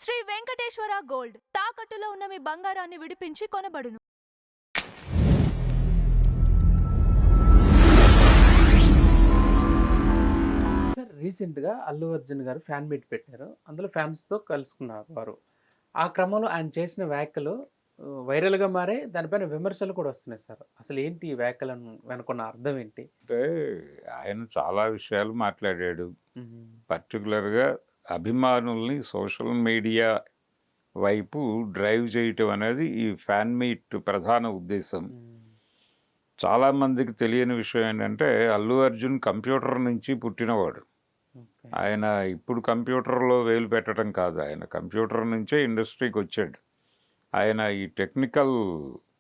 Shri Venkateswara gold తాకట్టులో ఉన్న మీ బంగారాన్ని విడిపించి కొనబడును. సార్ రీసెంట్‌గా అల్లు అర్జున్ గారు ఫ్యాన్ మీట్ పెట్టారు. అందులో ఫ్యాన్స్‌తో కలుసుకున్నారు వారు. ఆ క్రమంలో ఆయన చేసిన వ్యాఖ్యలు వైరల్‌గా మారాయి. దానిపైన విమర్శలు కూడా వస్తున్నాయి సార్. అసలు ఏంటి ఈ వ్యాఖ్యలను వెనుకున్న అర్థం ఏంటి? అంటే ఆయన చాలా విషయాలు మాట్లాడాడు. హుహు. పర్టిక్యులర్‌గా అభిమానుల్ని సోషల్ మీడియా వైపు డ్రైవ్ చేయటం అనేది ఈ ఫ్యాన్ మీట్ ప్రధాన ఉద్దేశం. హ్మ్. చాలామందికి తెలియని విషయం ఏంటంటే అల్లు అర్జున్ కంప్యూటర్ నుంచి పుట్టినవాడు. ఓకే. ఆయన ఇప్పుడు కంప్యూటర్‌లో వేలు పెట్టడం కాదు. ఆయన కంప్యూటర్ నుంచే ఇండస్ట్రీకి వచ్చాడు. ఆయన ఈ టెక్నికల్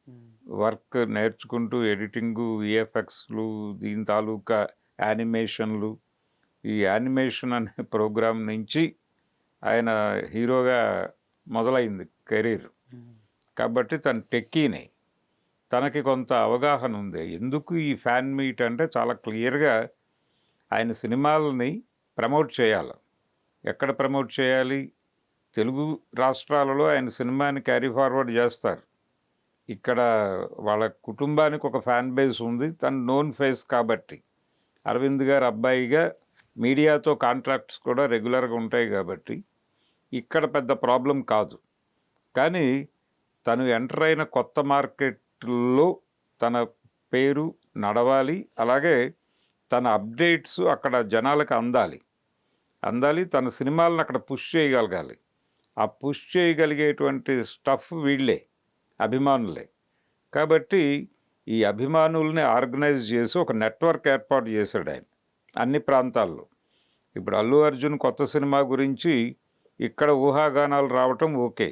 హ్మ్. వర్క్ నేర్చుకుంటూ ఎడిటింగు, విఎఫ్ఎక్స్‌లు, దీని తాలూకా యానిమేషన్‌లు, ఈ యానిమేషన్ అనే ప్రోగ్రామ్ నుంచి ఆయన హీరోగా మొదలైంది కెరీర్. హ్మ్. కాబట్టి తను టెక్కీనే. తనకి కొంత అవగాహన ఉంది. ఎందుకు ఈ ఫ్యాన్ మీట్ అంటే చాలా క్లియర్‌గా ఆయన సినిమాలని ప్రమోట్ చేయాలి. ఎక్కడ ప్రమోట్ చేయాలి? తెలుగు రాష్ట్రాలలో ఆయన సినిమాని క్యారీ ఫార్వర్డ్ చేస్తారు. ఇక్కడ వాళ్ళ కుటుంబానికి ఒక ఫ్యాన్ బేస్ ఉంది. తను నోన్ ఫేస్ కాబట్టి. అరవింద్ గారు అబ్బాయిగా మీడియాతో కాంట్రాక్ట్స్ కూడా రెగ్యులర్‌గా ఉంటాయి కాబట్టి ఇక్కడ పెద్ద ప్రాబ్లం కాదు. కానీ తను ఎంటర్ అయిన కొత్త మార్కెట్‌లో తన పేరు నడవాలి. అలాగే తన అప్డేట్స్ అక్కడ జనాలకు అందాలి. తన సినిమాలను అక్కడ పుష్ చేయగలగాలి. ఆ పుష్ చేయగలిగేటువంటి స్టఫ్ వీళ్ళే, అభిమానులే. కాబట్టి ఈ అభిమానుల్ని ఆర్గనైజ్ చేసి ఒక నెట్వర్క్ ఏర్పాటు చేశాడు ఆయన అన్ని ప్రాంతాల్లో. ఇప్పుడు అల్లు అర్జున్ కొత్త సినిమా గురించి ఇక్కడ ఊహాగానాలు రావటం ఓకే.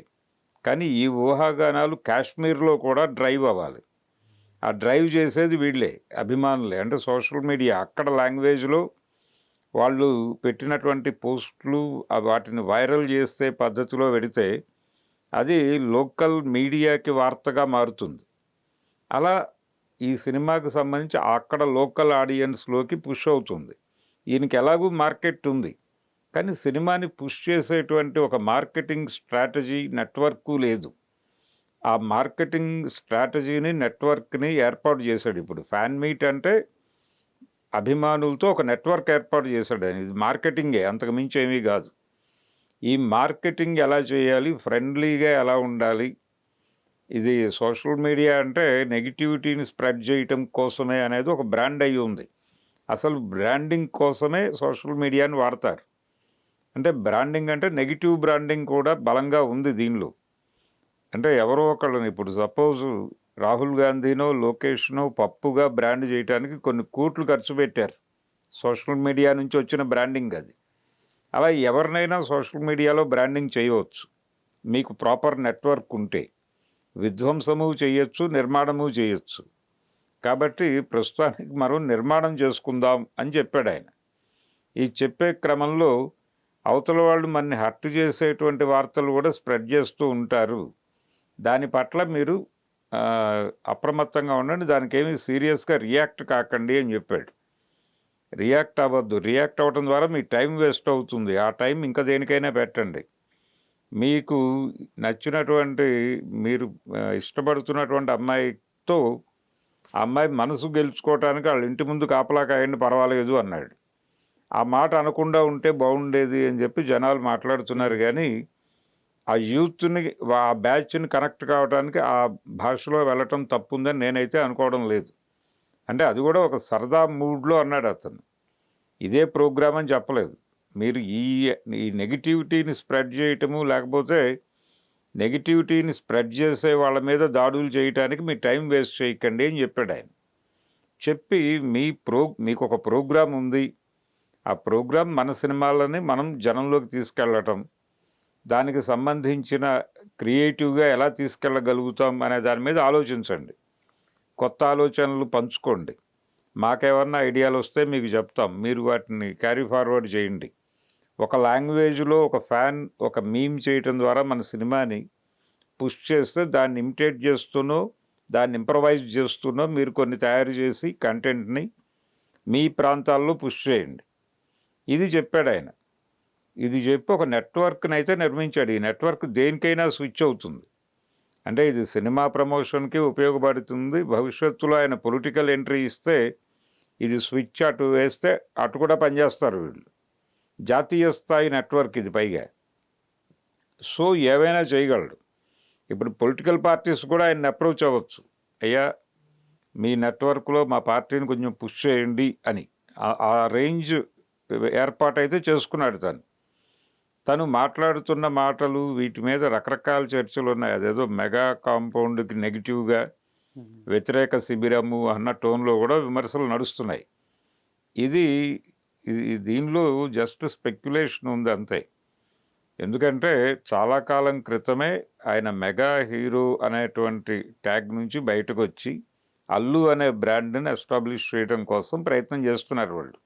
కానీ ఈ ఊహాగానాలు కాశ్మీర్లో కూడా డ్రైవ్ అవ్వాలి. ఆ డ్రైవ్ చేసేది వీళ్ళే, అభిమానులే. అంటే సోషల్ మీడియా అక్కడ లాంగ్వేజ్లో వాళ్ళు పెట్టినటువంటి పోస్టులు వాటిని వైరల్ చేసే పద్ధతిలో పెడితే అది లోకల్ మీడియాకి వార్తగా మారుతుంది. అలా ఈ సినిమాకి సంబంధించి అక్కడ లోకల్ ఆడియన్స్లోకి పుష్ అవుతుంది. ఈయనకి ఎలాగూ మార్కెట్ ఉంది. కానీ సినిమాని పుష్ చేసేటువంటి ఒక మార్కెటింగ్ స్ట్రాటజీ, నెట్వర్కు లేదు. ఆ మార్కెటింగ్ స్ట్రాటజీని, నెట్వర్క్ని ఏర్పాటు చేశాడు. ఇప్పుడు ఫ్యాన్ మీట్ అంటే అభిమానులతో ఒక నెట్వర్క్ ఏర్పాటు చేశాడు ఆయన. ఇది మార్కెటింగే, అంతకు మించి ఏమీ కాదు. ఈ మార్కెటింగ్ ఎలా చేయాలి, ఫ్రెండ్లీగా ఎలా ఉండాలి, ఇది సోషల్ మీడియా అంటే నెగిటివిటీని స్ప్రెడ్ చేయటం కోసమే అనేది ఒక బ్రాండ్ అయి ఉంది. అసలు బ్రాండింగ్ కోసమే సోషల్ మీడియాని వాడతారు. అంటే బ్రాండింగ్ అంటే నెగిటివ్ బ్రాండింగ్ కూడా బలంగా ఉంది దీనిలో. అంటే ఎవరో ఒకళ్ళని ఇప్పుడు సపోజు రాహుల్ గాంధీనో, లోకేష్నో పప్పుగా బ్రాండ్ చేయడానికి కొన్ని కోట్లు ఖర్చు పెట్టారు. సోషల్ మీడియా నుంచి వచ్చిన బ్రాండింగ్ అది. అలా ఎవరినైనా సోషల్ మీడియాలో బ్రాండింగ్ చేయవచ్చు. మీకు ప్రాపర్ నెట్వర్క్ ఉంటే. విధ్వంసము చేయొచ్చు, నిర్మాణము చేయొచ్చు. కాబట్టి ప్రస్తుతానికి మనం నిర్మాణం చేసుకుందాం అని చెప్పాడు ఆయన. ఈ చెప్పే క్రమంలో అవతల వాళ్ళు మనని హర్ట్ చేసేటువంటి వార్తలు కూడా స్ప్రెడ్ చేస్తూ ఉంటారు. దాని పట్ల మీరు అప్రమత్తంగా ఉండండి. దానికి ఏమీ సీరియస్గా రియాక్ట్ కాకండి అని చెప్పాడు. రియాక్ట్ అవ్వద్దు. రియాక్ట్ అవ్వడం ద్వారా మీ టైం వేస్ట్ అవుతుంది. ఆ టైం ఇంకా దేనికైనా పెట్టండి. మీకు నచ్చినటువంటి, మీరు ఇష్టపడుతున్నటువంటి అమ్మాయితో ఆ అమ్మాయి మనసు గెలుచుకోవటానికి వాళ్ళ ఇంటి ముందు కాపలా కాయండి, పర్వాలేదు అన్నాడు. ఆ మాట అనకుండా ఉంటే బాగుండేది అని చెప్పి జనాలు మాట్లాడుతున్నారు. కానీ ఆ యూత్ని, ఆ బ్యాచ్ని కనెక్ట్ కావడానికి ఆ భాషలో వెళ్ళటం తప్పుందని నేనైతే అనుకోవడం లేదు. అంటే అది కూడా ఒక సరదా మూడ్లో అన్నాడు అతను. ఇదే ప్రోగ్రామ్ అని చెప్పలేదు. మీరు ఈ నెగిటివిటీని స్ప్రెడ్ చేయటము, లేకపోతే నెగిటివిటీని స్ప్రెడ్ చేసే వాళ్ళ మీద దాడులు చేయటానికి మీ టైం వేస్ట్ చేయకండి అని చెప్పాడు ఆయన. చెప్పి మీకు ఒక ప్రోగ్రాం ఉంది. ఆ ప్రోగ్రాం మన సినిమాలని మనం జనంలోకి తీసుకెళ్ళటం, దానికి సంబంధించిన క్రియేటివ్గా ఎలా తీసుకెళ్ళగలుగుతాం అనే దాని మీద ఆలోచించండి. కొత్త ఆలోచనలు పంచుకోండి. మాకేమన్నా ఐడియాలు వస్తే మీకు చెప్తాం. మీరు వాటిని క్యారీ ఫార్వర్డ్ చేయండి. ఒక లాంగ్వేజ్లో ఒక ఫ్యాన్ ఒక మీమ్ చేయటం ద్వారా మన సినిమాని పుష్ చేస్తే దాన్ని ఇమిటేట్ చేస్తూనో, దాన్ని ఇంప్రవైజ్ చేస్తూనో మీరు కొన్ని తయారు చేసి కంటెంట్ని మీ ప్రాంతాల్లో పుష్ చేయండి. ఇది చెప్పాడు ఆయన. ఇది చెప్పి ఒక నెట్వర్క్ని అయితే నిర్మించాడు. ఈ నెట్వర్క్ దేనికైనా స్విచ్ అవుతుంది. అంటే ఇది సినిమా ప్రమోషన్కి ఉపయోగపడుతుంది. భవిష్యత్తులో ఆయన పొలిటికల్ ఎంట్రీ ఇస్తే ఇది స్విచ్ అటు వేస్తే అటు కూడా పనిచేస్తారు వీళ్ళు. జాతీయ స్థాయి నెట్వర్క్ ఇది పైగా. సో ఏవైనా చేయగలడు. ఇప్పుడు పొలిటికల్ పార్టీస్ కూడా ఆయన్ని అప్రోచ్ అవ్వచ్చు. అయ్యా మీ నెట్వర్క్లో మా పార్టీని కొంచెం పుష్ చేయండి అని. ఆ రేంజ్ ఏర్పాటైతే చేసుకున్నాడు తను మాట్లాడుతున్న మాటలు వీటి మీద రకరకాల చర్చలు ఉన్నాయి. అదేదో మెగా కాంపౌండ్కి నెగిటివ్గా వ్యతిరేక శిబిరము అన్న టోన్లో కూడా విమర్శలు నడుస్తున్నాయి. ఇది దీనిలో జస్ట్ స్పెక్యులేషన్ ఉంది అంతే. ఎందుకంటే చాలా కాలం క్రితమే ఆయన మెగా హీరో అనేటువంటి ట్యాగ్ నుంచి బయటకు వచ్చి అల్లు అనే బ్రాండ్ని ఎస్టాబ్లిష్ చేయడం కోసం ప్రయత్నం చేస్తున్నారు వాళ్ళు.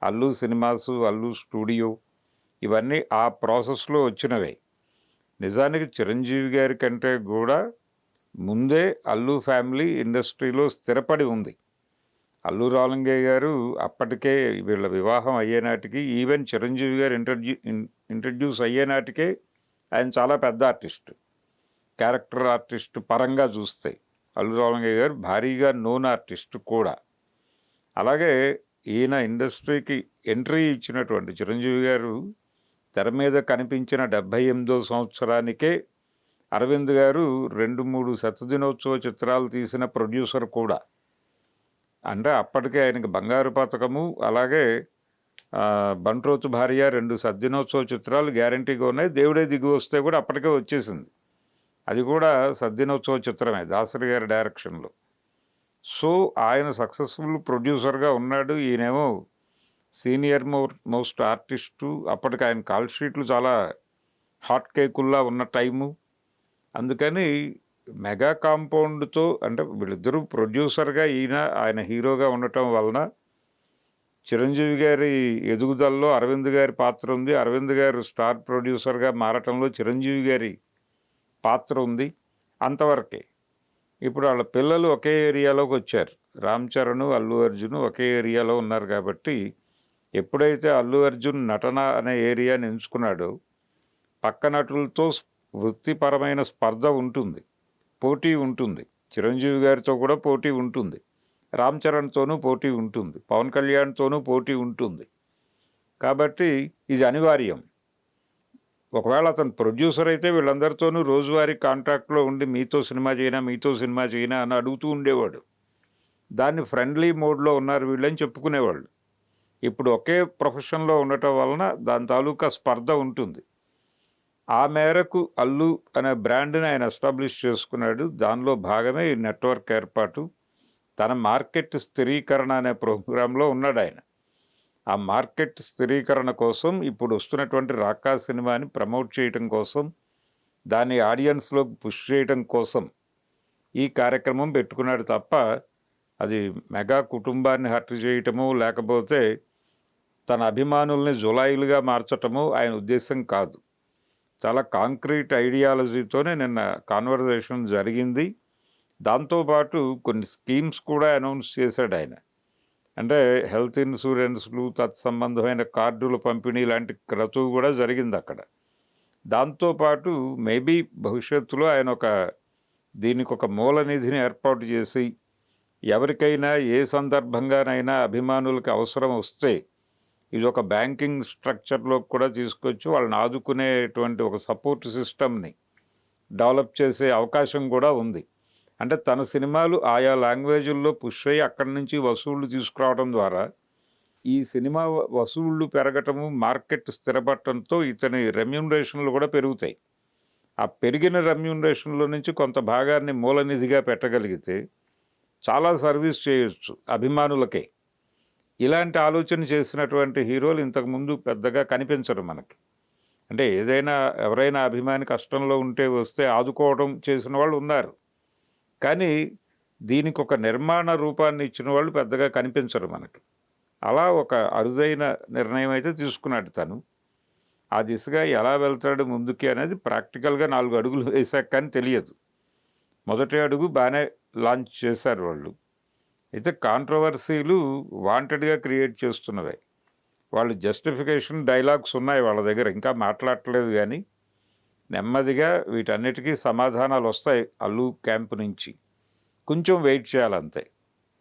అల్లు సినిమాసు, అల్లు స్టూడియో ఇవన్నీ ఆ ప్రాసెస్లో వచ్చినవే. నిజానికి చిరంజీవి గారి కంటే కూడా ముందే అల్లు ఫ్యామిలీ ఇండస్ట్రీలో స్థిరపడి ఉంది. అల్లు రాలంగయ్య గారు అప్పటికే వీళ్ళ వివాహం అయ్యేనాటికి, ఈవెన్ చిరంజీవి గారు ఇంట్రడ్యూస్ అయ్యేనాటికే ఆయన చాలా పెద్ద ఆర్టిస్ట్, క్యారెక్టర్ ఆర్టిస్ట్ పరంగా చూస్తే అల్లు రాలంగయ్య గారు భారీగా నోన్ ఆర్టిస్ట్ కూడా. అలాగే ఈయన ఇండస్ట్రీకి ఎంట్రీ ఇచ్చినటువంటి చిరంజీవి గారు తెర మీద కనిపించిన 78వ సంవత్సరానికే అరవింద్ గారు 2-3 శతదినోత్సవ చిత్రాలు తీసిన ప్రొడ్యూసర్ కూడా. అంటే అప్పటికే ఆయనకి బంగారు పథకము, అలాగే బంట్రోతు భార్య 2 శతదినోత్సవ చిత్రాలు గ్యారంటీగా ఉన్నాయి. దేవుడే దిగి వస్తే కూడా అప్పటికే వచ్చేసింది. అది కూడా శతదినోత్సవ చిత్రమే, దాసరి గారి డైరెక్షన్లో. సో ఆయన సక్సెస్ఫుల్ ప్రొడ్యూసర్గా ఉన్నాడు. ఈయనేమో సీనియర్ మోస్ట్ ఆర్టిస్టు. అప్పటికి ఆయన కాల్ షీట్లు చాలా హాట్ కేకుల్లా ఉన్న టైము. అందుకని మెగా కాంపౌండ్తో, అంటే వీళ్ళిద్దరూ ప్రొడ్యూసర్గా ఆయన హీరోగా ఉండటం వలన చిరంజీవి గారి ఎదుగుదలలో అరవింద్ గారి పాత్ర ఉంది. అరవింద్ గారు స్టార్ ప్రొడ్యూసర్గా మారటంలో చిరంజీవి గారి పాత్ర ఉంది. అంతవరకే. ఇప్పుడు వాళ్ళ పిల్లలు ఒకే ఏరియాలోకి వచ్చారు. రామ్ చరణ్, అల్లు అర్జున్ ఒకే ఏరియాలో ఉన్నారు కాబట్టి ఎప్పుడైతే అల్లు అర్జున్ నటన అనే ఏరియాని ఎంచుకున్నాడో పక్క నటులతో వృత్తిపరమైన స్పర్ధ ఉంటుంది, పోటీ ఉంటుంది. చిరంజీవి గారితో కూడా పోటీ ఉంటుంది, రామ్ చరణ్తోనూ పోటీ ఉంటుంది, పవన్ కళ్యాణ్తోనూ పోటీ ఉంటుంది. కాబట్టి ఇది అనివార్యం. ఒకవేళ అతను ప్రొడ్యూసర్ అయితే వీళ్ళందరితోనూ రోజువారీ కాంట్రాక్ట్లో ఉండి మీతో సినిమా చేయనా అని అడుగుతూ ఉండేవాడు. దాన్ని ఫ్రెండ్లీ మోడ్లో ఉన్నారు వీళ్ళని చెప్పుకునేవాళ్ళు. ఇప్పుడు ఒకే ప్రొఫెషన్లో ఉండటం వలన దాని తాలూకా స్పర్ధ ఉంటుంది. ఆ మేరకు అల్లు అనే బ్రాండ్ని ఆయన ఎస్టాబ్లిష్ చేసుకున్నాడు. దానిలో భాగమే ఈ నెట్వర్క్ ఏర్పాటు. తన మార్కెట్ స్థిరీకరణ అనే ప్రోగ్రాంలో ఉన్నాడు ఆయన. ఆ మార్కెట్ స్థిరీకరణ కోసం ఇప్పుడు వస్తున్నటువంటి రాకా సినిమాని ప్రమోట్ చేయటం కోసం, దాన్ని ఆడియన్స్లోకి పుష్ చేయటం కోసం ఈ కార్యక్రమం పెట్టుకున్నాడు తప్ప అది మెగా కుటుంబాన్ని హర్ట్ చేయటము, లేకపోతే తన అభిమానుల్ని జులాయిలుగా మార్చటము ఆయన ఉద్దేశం కాదు. చాలా కాంక్రీట్ ఐడియాలజీతోనే నిన్న కాన్వర్జేషన్ జరిగింది. దాంతోపాటు కొన్ని స్కీమ్స్ కూడా అనౌన్స్ చేశాడు ఆయన. అంటే హెల్త్ ఇన్సూరెన్స్లు, తత్సంబంధమైన కార్డుల పంపిణీ లాంటి క్రతువు కూడా జరిగింది అక్కడ. దాంతోపాటు మేబీ భవిష్యత్తులో ఆయన దీనికి ఒక మూల నిధిని ఏర్పాటు చేసి ఎవరికైనా ఏ సందర్భంగానైనా అభిమానులకి అవసరం వస్తే ఇది ఒక బ్యాంకింగ్ స్ట్రక్చర్లోకి కూడా తీసుకొచ్చి వాళ్ళని ఆదుకునేటువంటి ఒక సపోర్ట్ సిస్టమ్ని డెవలప్ చేసే అవకాశం కూడా ఉంది. అంటే తన సినిమాలు ఆయా లాంగ్వేజ్ల్లో పుష్ అయ్యి అక్కడి నుంచి వసూళ్లు తీసుకురావడం ద్వారా ఈ సినిమా వసూళ్లు పెరగటము, మార్కెట్ స్థిరపడటంతో ఇతని రెమ్యూనరేషన్లు కూడా పెరుగుతాయి. ఆ పెరిగిన రెమ్యూనరేషన్లో నుంచి కొంత భాగాన్ని మూలనిధిగా పెట్టగలిగితే చాలా సర్వీస్ చేయొచ్చు అభిమానులకే. ఇలాంటి ఆలోచన చేసినటువంటి హీరోలు ఇంతకుముందు పెద్దగా కనిపించరు మనకి. అంటే ఎవరైనా అభిమాని కష్టంలో ఉంటే వస్తే ఆదుకోవడం చేసిన వాళ్ళు ఉన్నారు, కానీ దీనికి ఒక నిర్మాణ రూపాన్ని ఇచ్చిన వాళ్ళు పెద్దగా కనిపించరు మనకి. అలా ఒక అరుదైన నిర్ణయం అయితే తీసుకున్నాడు తను. ఆ దిశగా ఎలా వెళ్తాడు ముందుకి అనేది ప్రాక్టికల్గా 4 అడుగులు వేసాక కానీ తెలియదు. మొదటి అడుగు బాగానే లాంచ్ చేశారు వాళ్ళు. అయితే కాంట్రవర్సీలు వాంటెడ్గా క్రియేట్ చేస్తున్నవే. వాళ్ళు జస్టిఫికేషన్ డైలాగ్స్ ఉన్నాయి వాళ్ళ దగ్గర, ఇంకా మాట్లాడట్లేదు కానీ నెమ్మదిగా వీటన్నిటికీ సమాధానాలు వస్తాయి అల్లు క్యాంపు నుంచి. కొంచెం వెయిట్ చేయాలంతే.